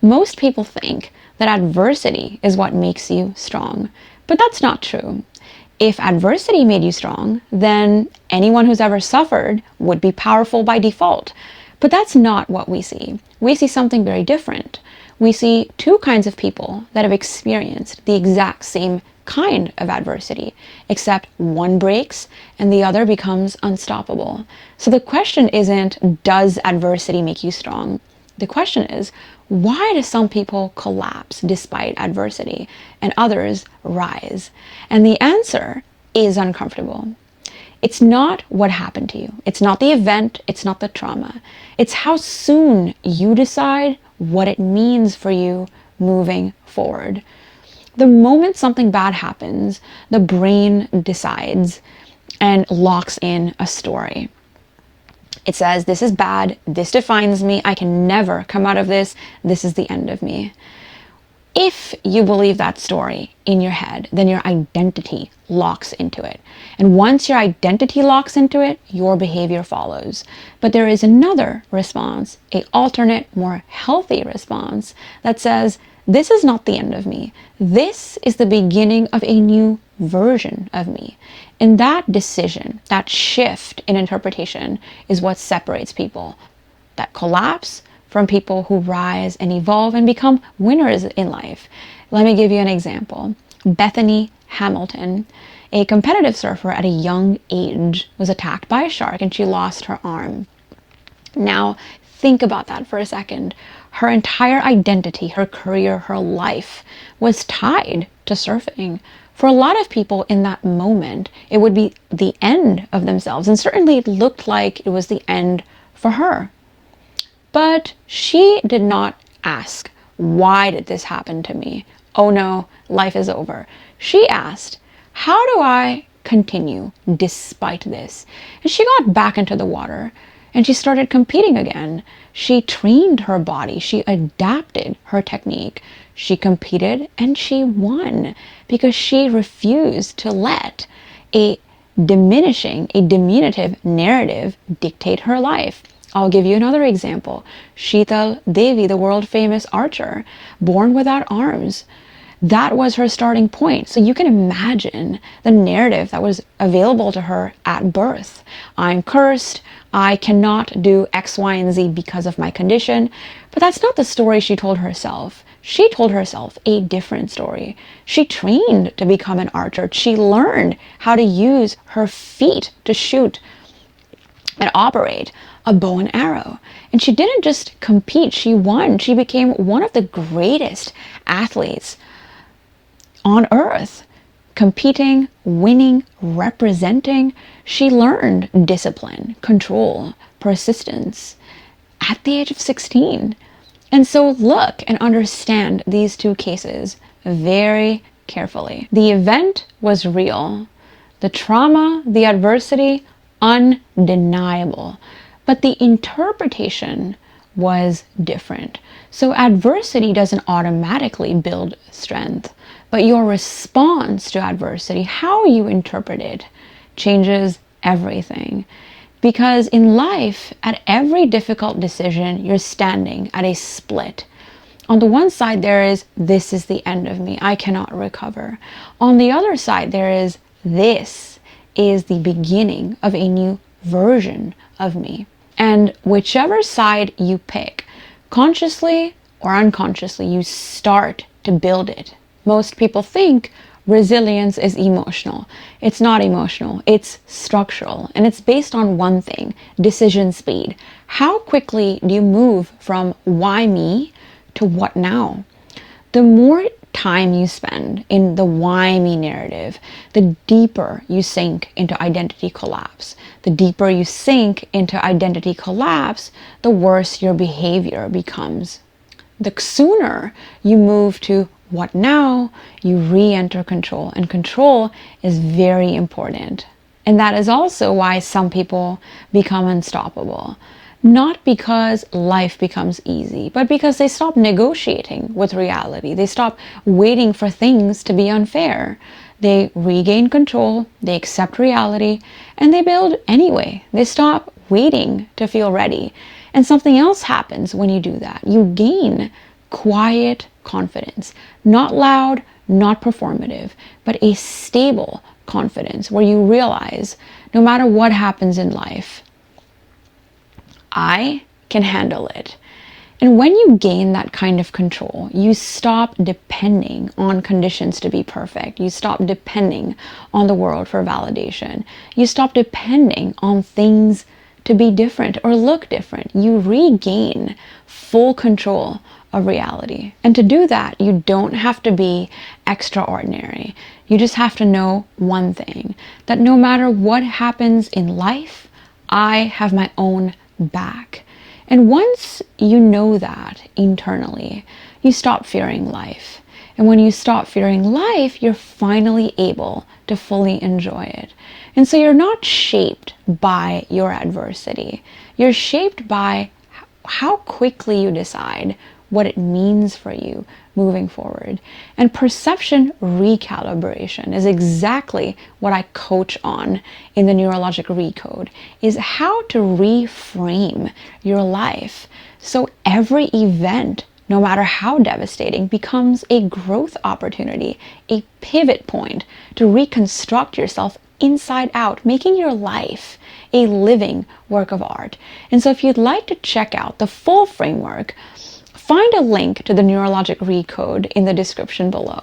Most people think that adversity is what makes you strong, but that's not true. If adversity made you strong, then anyone who's ever suffered would be powerful by default. But that's not what we see. We see something very different. We see two kinds of people that have experienced the exact same kind of adversity, except one breaks and the other becomes unstoppable. So the question isn't, does adversity make you strong? The question is, why do some people collapse despite adversity and others rise? And the answer is uncomfortable. It's not what happened to you. It's not the event. It's not the trauma. It's how soon you decide what it means for you moving forward. The moment something bad happens, the brain decides and locks in a story. It says, this is bad, this defines me, I can never come out of this, this is the end of me. If you believe that story in your head, then your identity locks into it. And once your identity locks into it, your behavior follows. But there is another response, an alternate, more healthy response that says, this is not the end of me. This is the beginning of a new version of me. And that decision, that shift in interpretation is what separates people that collapse from people who rise and evolve and become winners in life. Let me give you an example. Bethany Hamilton, a competitive surfer at a young age, was attacked by a shark and she lost her arm. Now, think about that for a second. Her entire identity, her career, her life was tied to surfing. For a lot of people in that moment, it would be the end of themselves. And certainly it looked like it was the end for her. But she did not ask, why did this happen to me? Oh no, life is over. She asked, how do I continue despite this? And she got back into the water and she started competing again. She trained her body. She adapted her technique. She competed and she won because she refused to let a diminutive narrative dictate her life. I'll give you another example. Sheetal, Devi, the world famous archer, born without arms. That was her starting point. So you can imagine the narrative that was available to her at birth. I'm cursed. I cannot do X, Y, and Z because of my condition. But that's not the story she told herself. She told herself a different story. She trained to become an archer. She learned how to use her feet to shoot and operate a bow and arrow. And she didn't just compete, she won. She became one of the greatest athletes on earth. Competing, winning, representing. She learned discipline, control, persistence at the age of 16. And so look and understand these two cases very carefully. The event was real. The trauma, the adversity, undeniable. But the interpretation was different. So adversity doesn't automatically build strength, but your response to adversity, how you interpret it, changes everything. Because in life, at every difficult decision, you're standing at a split. On the one side, there is, this is the end of me, I cannot recover. On the other side, there is, this is the beginning of a new version of me. And whichever side you pick, consciously or unconsciously, you start to build it. Most people think resilience is emotional. It's not emotional, it's structural. And it's based on one thing, decision speed. How quickly do you move from why me to what now? The more time you spend in the why me narrative, the deeper you sink into identity collapse. The deeper you sink into identity collapse, the worse your behavior becomes. The sooner you move to what now, you re-enter control. And control is very important. And that is also why some people become unstoppable. Not because life becomes easy, but because they stop negotiating with reality. They stop waiting for things to be unfair. They regain control, they accept reality, and they build anyway. They stop waiting to feel ready. And something else happens when you do that. You gain quiet confidence, not loud, not performative, but a stable confidence where you realize no matter what happens in life, I can handle it. And when you gain that kind of control, you stop depending on conditions to be perfect. You stop depending on the world for validation. You stop depending on things to be different or look different. You regain full control of reality. And to do that, you don't have to be extraordinary. You just have to know one thing, that no matter what happens in life, I have my own back. And once you know that internally, you stop fearing life. And when you stop fearing life, you're finally able to fully enjoy it. And so you're not shaped by your adversity. You're shaped by how quickly you decide what it means for you moving forward. And perception recalibration is exactly what I coach on in the Neurologic Recode, is how to reframe your life so every event, no matter how devastating, becomes a growth opportunity, a pivot point to reconstruct yourself inside out, making your life a living work of art. And so if you'd like to check out the full framework, find a link to the Neurologic Recode in the description below.